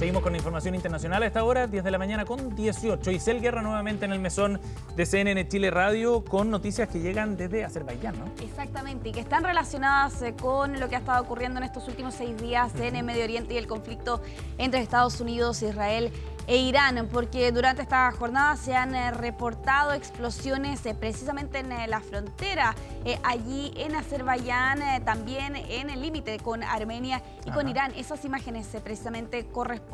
Seguimos con la información internacional a esta hora, 10 de la mañana con 18. Isel Guerra nuevamente en el mesón de CNN Chile Radio con noticias que llegan desde Azerbaiyán, ¿no? Exactamente, y que están relacionadas con lo que ha estado ocurriendo en estos últimos 6 días en el Medio Oriente y el conflicto entre Estados Unidos, Israel e Irán, porque durante esta jornada se han reportado explosiones precisamente en la frontera, allí en Azerbaiyán, también en el límite con Armenia y con Irán. Esas imágenes precisamente corresponden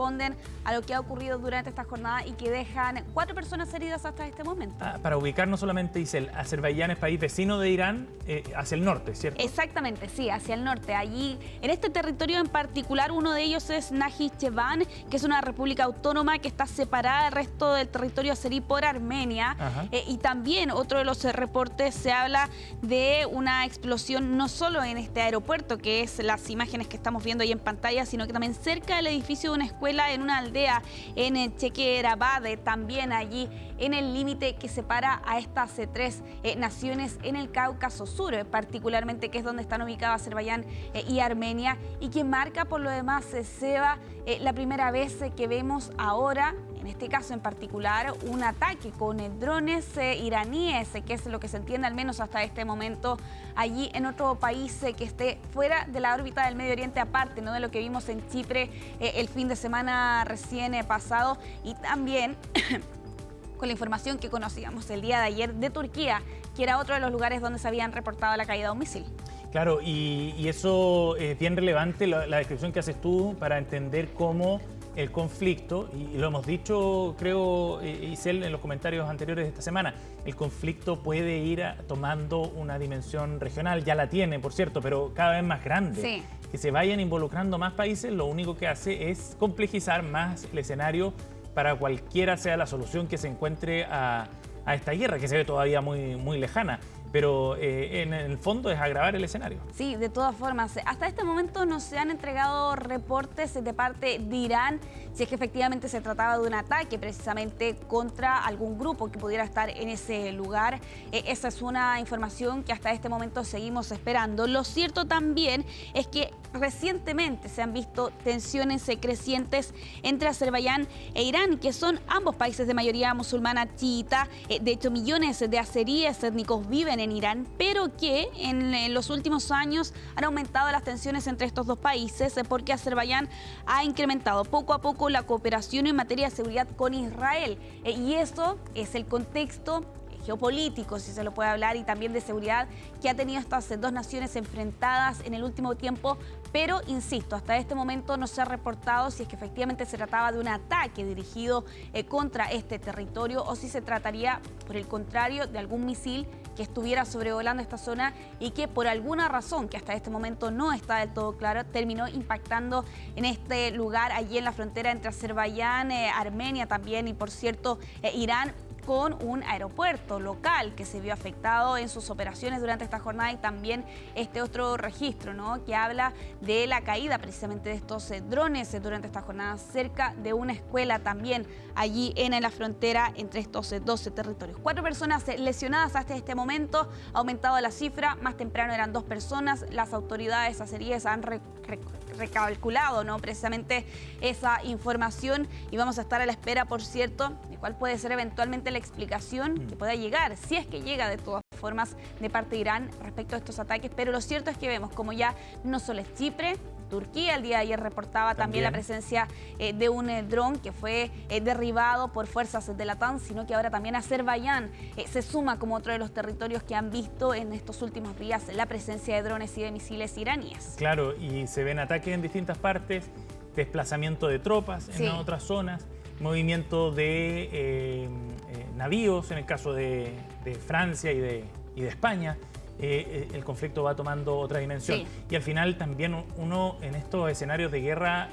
a lo que ha ocurrido durante esta jornada y que dejan 4 personas heridas hasta este momento. Para ubicarnos solamente, Isel, Azerbaiyán es país vecino de Irán hacia el norte, ¿cierto? Exactamente, sí, hacia el norte. Allí, en este territorio en particular, uno de ellos es Najicheván, que es una república autónoma que está separada del resto del territorio azerí por Armenia. Y también otro de los reportes se habla de una explosión no solo en este aeropuerto, que es las imágenes que estamos viendo ahí en pantalla, sino que también cerca del edificio de una escuela en una aldea en Chequerabad, también allí en el límite que separa a estas 3 naciones en el Cáucaso Sur, particularmente, que es donde están ubicados Azerbaiyán y Armenia, y que marca por lo demás, Seba, la primera vez que vemos ahora, en este caso en particular, un ataque con drones iraníes, que es lo que se entiende al menos hasta este momento, allí en otro país que esté fuera de la órbita del Medio Oriente, aparte, ¿no?, de lo que vimos en Chipre el fin de semana recién pasado, y también con la información que conocíamos el día de ayer de Turquía, que era otro de los lugares donde se habían reportado la caída de un misil. Claro, y eso es bien relevante, la descripción que haces tú, para entender cómo el conflicto, y lo hemos dicho, creo, Isel, en los comentarios anteriores de esta semana, el conflicto puede ir tomando una dimensión regional, ya la tiene, por cierto, pero cada vez más grande. Sí. Que se vayan involucrando más países, lo único que hace es complejizar más el escenario para cualquiera sea la solución que se encuentre a esta guerra, que se ve todavía muy lejana. Pero en el fondo es agravar el escenario. Sí, de todas formas, hasta este momento no se han entregado reportes de parte de Irán si es que efectivamente se trataba de un ataque precisamente contra algún grupo que pudiera estar en ese lugar. Esa es una información que hasta este momento seguimos esperando. Lo cierto también es que recientemente se han visto tensiones crecientes entre Azerbaiyán e Irán, que son ambos países de mayoría musulmana chiita. De hecho, millones de azeríes étnicos viven en Irán, pero que en los últimos años han aumentado las tensiones entre estos dos países porque Azerbaiyán ha incrementado poco a poco la cooperación en materia de seguridad con Israel. Y eso es el contexto geopolítico, si se lo puede hablar, y también de seguridad que ha tenido estas 2 naciones enfrentadas en el último tiempo. Pero, insisto, hasta este momento no se ha reportado si es que efectivamente se trataba de un ataque dirigido contra este territorio o si se trataría, por el contrario, de algún misil que estuviera sobrevolando esta zona y que por alguna razón, que hasta este momento no está del todo claro, terminó impactando en este lugar, allí en la frontera entre Azerbaiyán, Armenia también y, por cierto, Irán, con un aeropuerto local que se vio afectado en sus operaciones durante esta jornada, y también este otro registro, ¿no?, que habla de la caída precisamente de estos drones durante esta jornada cerca de una escuela también allí en la frontera entre estos 12 territorios. 4 personas lesionadas hasta este momento, ha aumentado la cifra, más temprano eran 2 personas, las autoridades azeríes han recalculado, ¿no?, precisamente esa información, y vamos a estar a la espera, por cierto, de cuál puede ser eventualmente la explicación que pueda llegar, si es que llega de todas formas, de parte de Irán respecto a estos ataques. Pero lo cierto es que vemos como ya no solo es Chipre, Turquía el día de ayer reportaba también la presencia de un dron que fue derribado por fuerzas de la OTAN, sino que ahora también Azerbaiyán se suma como otro de los territorios que han visto en estos últimos días la presencia de drones y de misiles iraníes. Claro, y se ven ataques en distintas partes, desplazamiento de tropas en otras zonas, movimiento de navíos en el caso de Francia y de España. El conflicto va tomando otra dimensión. Y al final también uno en estos escenarios de guerra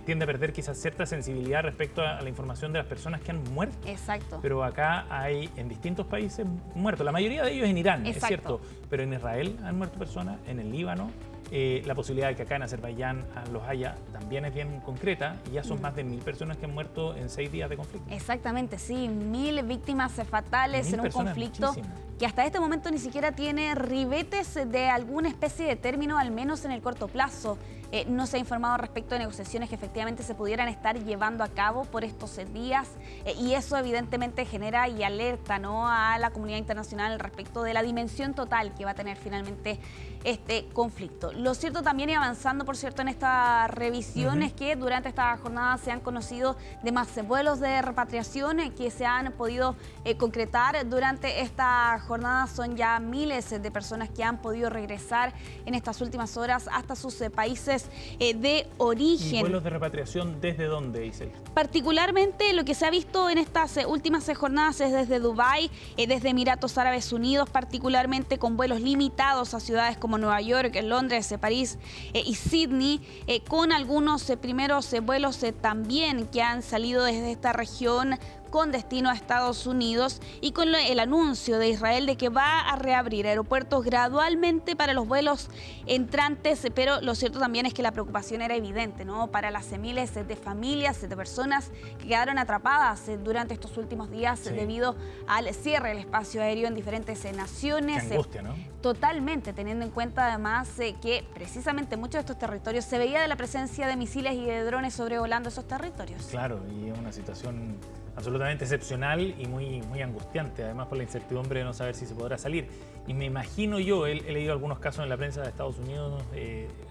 tiende a perder quizás cierta sensibilidad respecto a la información de las personas que han muerto. Exacto. Pero acá hay en distintos países muertos, la mayoría de ellos en Irán, es cierto, pero en Israel han muerto personas, en el Líbano. La posibilidad de que acá en Azerbaiyán los haya también es bien concreta, y ya son más de 1000 personas que han muerto en 6 días de conflicto. Exactamente, sí, 1000 víctimas fatales en un conflicto que hasta este momento ni siquiera tiene ribetes de alguna especie de término, al menos en el corto plazo. No se ha informado respecto de negociaciones que efectivamente se pudieran estar llevando a cabo por estos días y eso evidentemente genera y alerta, ¿no?, a la comunidad internacional respecto de la dimensión total que va a tener finalmente este conflicto. Lo cierto también, y avanzando por cierto en esta revisión, es que durante esta jornada se han conocido de más vuelos de repatriación que se han podido concretar. Durante esta jornada son ya miles de personas que han podido regresar en estas últimas horas hasta sus países de origen. ¿Y vuelos de repatriación desde dónde, Isel? Particularmente lo que se ha visto en estas últimas jornadas es desde Dubái, desde Emiratos Árabes Unidos, particularmente con vuelos limitados a ciudades como Nueva York, Londres, París y Sydney, con algunos primeros vuelos también que han salido desde esta región con destino a Estados Unidos, y con el anuncio de Israel de que va a reabrir aeropuertos gradualmente para los vuelos entrantes, pero lo cierto también es que la preocupación era evidente, ¿no?, para las miles de familias, de personas que quedaron atrapadas durante estos últimos días debido al cierre del espacio aéreo en diferentes naciones. Qué angustia, ¿no? Totalmente, teniendo en cuenta además que precisamente muchos de estos territorios se veía de la presencia de misiles y de drones sobrevolando esos territorios. Claro, y es una situación absolutamente excepcional y muy angustiante, además por la incertidumbre de no saber si se podrá salir. Y me imagino yo, he leído algunos casos en la prensa de Estados Unidos,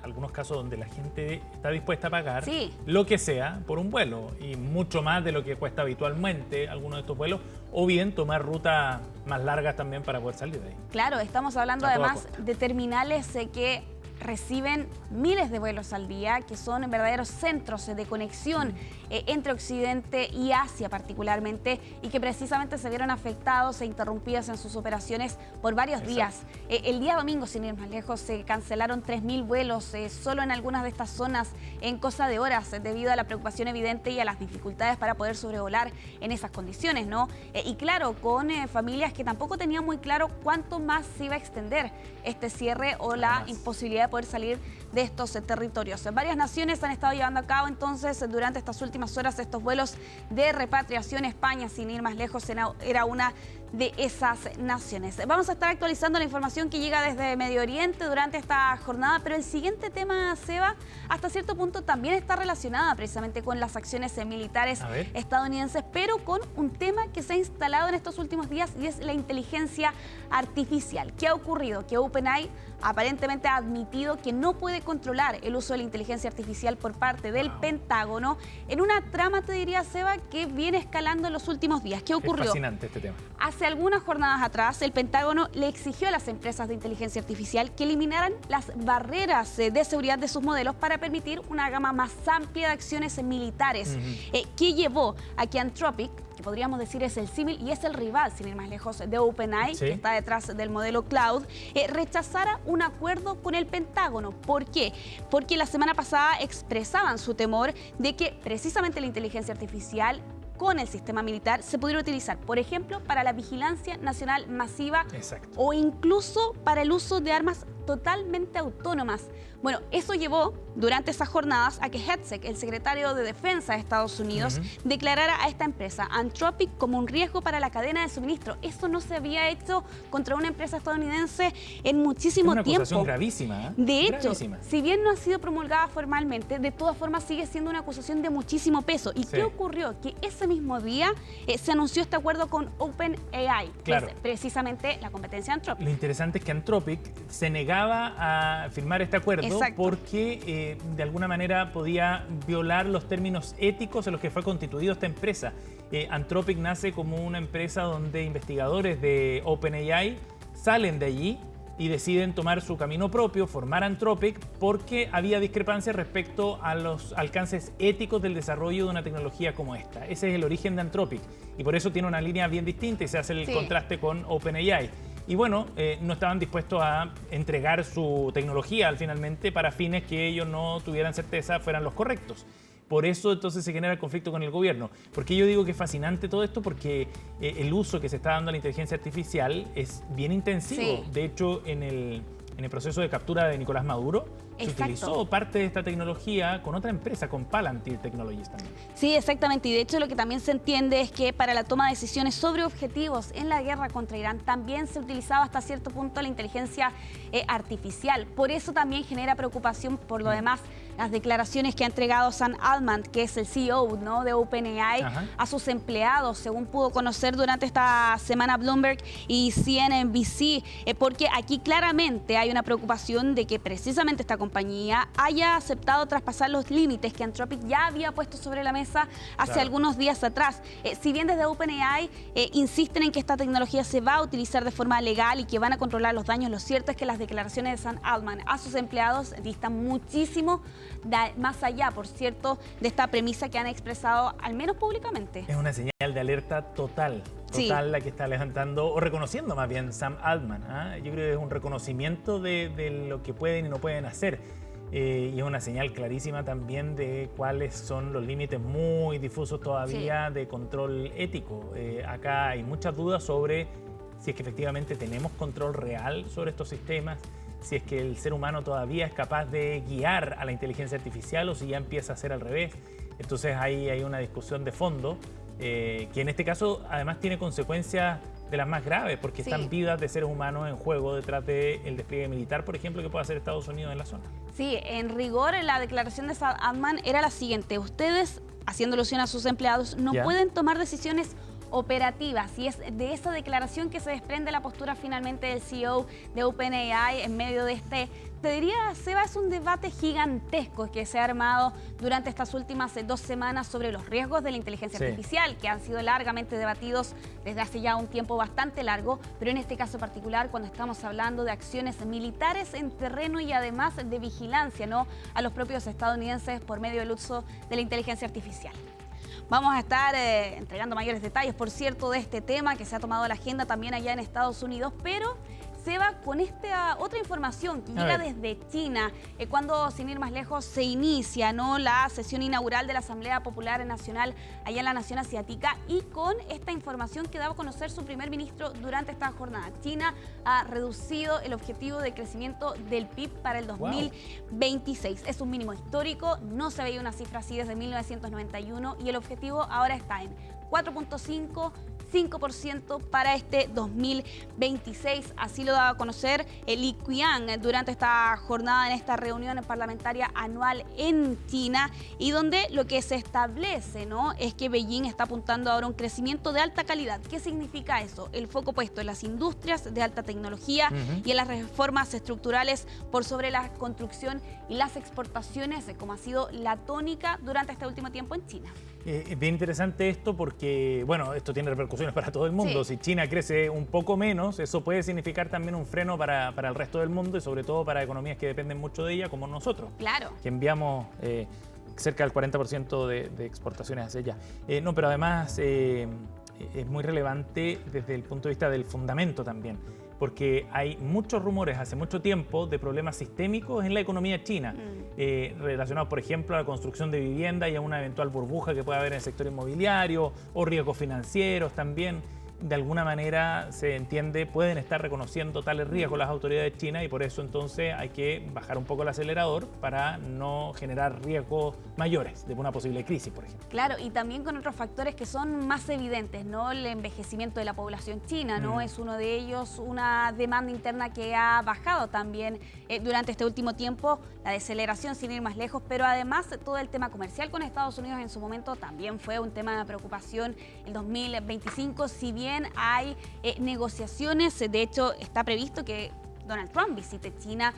algunos casos donde la gente está dispuesta a pagar lo que sea por un vuelo, y mucho más de lo que cuesta habitualmente algunos de estos vuelos, o bien tomar rutas más largas también para poder salir de ahí. Claro, estamos hablando además de terminales que reciben miles de vuelos al día, que son verdaderos centros de conexión entre Occidente y Asia particularmente, y que precisamente se vieron afectados e interrumpidas en sus operaciones por varios días. El día domingo, sin ir más lejos, se cancelaron 3.000 vuelos solo en algunas de estas zonas en cosa de horas, debido a la preocupación evidente y a las dificultades para poder sobrevolar en esas condiciones, ¿no? Y claro, con familias que tampoco tenían muy claro cuánto más se iba a extender este cierre o la imposibilidad de poder salir de estos territorios. Varias naciones han estado llevando a cabo entonces durante estas últimas horas estos vuelos de repatriación. España, sin ir más lejos, era una de esas naciones. Vamos a estar actualizando la información que llega desde Medio Oriente durante esta jornada, pero el siguiente tema, Seba, hasta cierto punto también está relacionada precisamente con las acciones militares estadounidenses, pero con un tema que se ha instalado en estos últimos días, y es la inteligencia artificial. ¿Qué ha ocurrido? Que OpenAI aparentemente ha admitido que no puede controlar el uso de la inteligencia artificial por parte del Pentágono, en una trama, te diría, Seba, que viene escalando en los últimos días. ¿Qué ocurrió? Es fascinante este tema. Hace algunas jornadas atrás, el Pentágono le exigió a las empresas de inteligencia artificial que eliminaran las barreras de seguridad de sus modelos para permitir una gama más amplia de acciones militares, que llevó a que Anthropic, que podríamos decir es el símil y es el rival, sin ir más lejos, de OpenAI, que está detrás del modelo Cloud, rechazara un acuerdo con el Pentágono. ¿Por qué? Porque la semana pasada expresaban su temor de que precisamente la inteligencia artificial con el sistema militar se pudiera utilizar, por ejemplo, para la vigilancia nacional masiva o incluso para el uso de armas totalmente autónomas. Bueno, eso llevó durante esas jornadas a que Hegseth, el secretario de Defensa de Estados Unidos, declarara a esta empresa, Anthropic, como un riesgo para la cadena de suministro. Eso no se había hecho contra una empresa estadounidense en muchísimo tiempo. Es una acusación gravísima, ¿eh? De hecho, si bien no ha sido promulgada formalmente, de todas formas sigue siendo una acusación de muchísimo peso. ¿Y qué ocurrió? Que ese mismo día se anunció este acuerdo con OpenAI, que es precisamente la competencia de Anthropic. Lo interesante es que Anthropic se negaba a firmar este acuerdo porque de alguna manera podía violar los términos éticos en los que fue constituido esta empresa. Anthropic nace como una empresa donde investigadores de OpenAI salen de allí y deciden tomar su camino propio, formar Anthropic, porque había discrepancias respecto a los alcances éticos del desarrollo de una tecnología como esta. Ese es el origen de Anthropic y por eso tiene una línea bien distinta y se hace el contraste con OpenAI. Y bueno, no estaban dispuestos a entregar su tecnología finalmente para fines que ellos no tuvieran certeza fueran los correctos. Por eso entonces se genera el conflicto con el gobierno. Porque yo digo que es fascinante todo esto porque el uso que se está dando a la inteligencia artificial es bien intensivo. De hecho, en el proceso de captura de Nicolás Maduro, se utilizó parte de esta tecnología con otra empresa, con Palantir Technologies también. Sí, exactamente. Y de hecho lo que también se entiende es que para la toma de decisiones sobre objetivos en la guerra contra Irán también se utilizaba hasta cierto punto la inteligencia artificial. Por eso también genera preocupación por lo demás las declaraciones que ha entregado Sam Altman, que es el CEO, ¿no?, de OpenAI, a sus empleados, según pudo conocer durante esta semana Bloomberg y CNBC, porque aquí claramente hay una preocupación de que precisamente esta compañía haya aceptado traspasar los límites que Anthropic ya había puesto sobre la mesa hace algunos días atrás. Si bien desde OpenAI insisten en que esta tecnología se va a utilizar de forma legal y que van a controlar los daños, lo cierto es que las declaraciones de Sam Altman a sus empleados distan muchísimo más allá, por cierto, de esta premisa que han expresado, al menos públicamente. Es una señal de alerta total la que está levantando, o reconociendo más bien Sam Altman. Yo creo que es un reconocimiento de lo que pueden y no pueden hacer. Y es una señal clarísima también de cuáles son los límites muy difusos todavía de control ético. Acá hay muchas dudas sobre si es que efectivamente tenemos control real sobre estos sistemas, si es que el ser humano todavía es capaz de guiar a la inteligencia artificial o si ya empieza a ser al revés. Entonces ahí hay una discusión de fondo que en este caso además tiene consecuencias de las más graves, porque están vidas de seres humanos en juego detrás del despliegue militar, por ejemplo, que puede hacer Estados Unidos en la zona. Sí, en rigor la declaración de Sam Altman era la siguiente: ustedes, haciendo alusión a sus empleados, no pueden tomar decisiones operativas, y es de esa declaración que se desprende la postura finalmente del CEO de OpenAI en medio de este, te diría, Seba, es un debate gigantesco que se ha armado durante estas últimas 2 semanas sobre los riesgos de la inteligencia artificial, que han sido largamente debatidos desde hace ya un tiempo bastante largo, pero en este caso particular cuando estamos hablando de acciones militares en terreno y además de vigilancia, ¿no?, a los propios estadounidenses por medio del uso de la inteligencia artificial. Vamos a estar entregando mayores detalles, por cierto, de este tema que se ha tomado a la agenda también allá en Estados Unidos, pero se va con esta otra información que llega desde China, cuando, sin ir más lejos, se inicia, ¿no?, la sesión inaugural de la Asamblea Popular Nacional allá en la nación asiática, y con esta información que daba a conocer su primer ministro durante esta jornada. China ha reducido el objetivo de crecimiento del PIB para el 2026. Es un mínimo histórico, no se veía una cifra así desde 1991 y el objetivo ahora está en 4.5% para este 2026. Así lo daba a conocer Li Qiang durante esta jornada en esta reunión parlamentaria anual en China, y donde lo que se establece, ¿no?, es que Beijing está apuntando ahora a un crecimiento de alta calidad. ¿Qué significa eso? El foco puesto en las industrias de alta tecnología y en las reformas estructurales por sobre la construcción y las exportaciones, como ha sido la tónica durante este último tiempo en China. Es bien interesante esto porque, bueno, esto tiene repercusiones para todo el mundo. Si China crece un poco menos, eso puede significar también un freno para el resto del mundo y sobre todo para economías que dependen mucho de ella, como nosotros. Claro. Que enviamos cerca del 40% de exportaciones hacia allá. No, pero además es muy relevante desde el punto de vista del fundamento también, porque hay muchos rumores hace mucho tiempo de problemas sistémicos en la economía china, relacionados, por ejemplo, a la construcción de vivienda y a una eventual burbuja que pueda haber en el sector inmobiliario, o riesgos financieros también. De alguna manera se entiende, pueden estar reconociendo tales riesgos las autoridades chinas, y por eso entonces hay que bajar un poco el acelerador para no generar riesgos mayores de una posible crisis, por ejemplo. Claro, y también con otros factores que son más evidentes, ¿no? El envejecimiento de la población china, ¿no? Es uno de ellos, una demanda interna que ha bajado también durante este último tiempo, la deceleración sin ir más lejos, pero además todo el tema comercial con Estados Unidos en su momento también fue un tema de preocupación. El 2025, si bien hay negociaciones, de hecho está previsto que Donald Trump visite China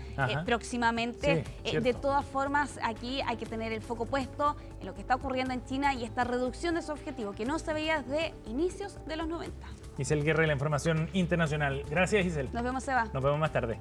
próximamente. De todas formas, aquí hay que tener el foco puesto en lo que está ocurriendo en China y esta reducción de su objetivo, que no se veía desde inicios de los 90. Giselle Guerra, la información internacional. Gracias, Giselle. Nos vemos, Seba. Nos vemos más tarde.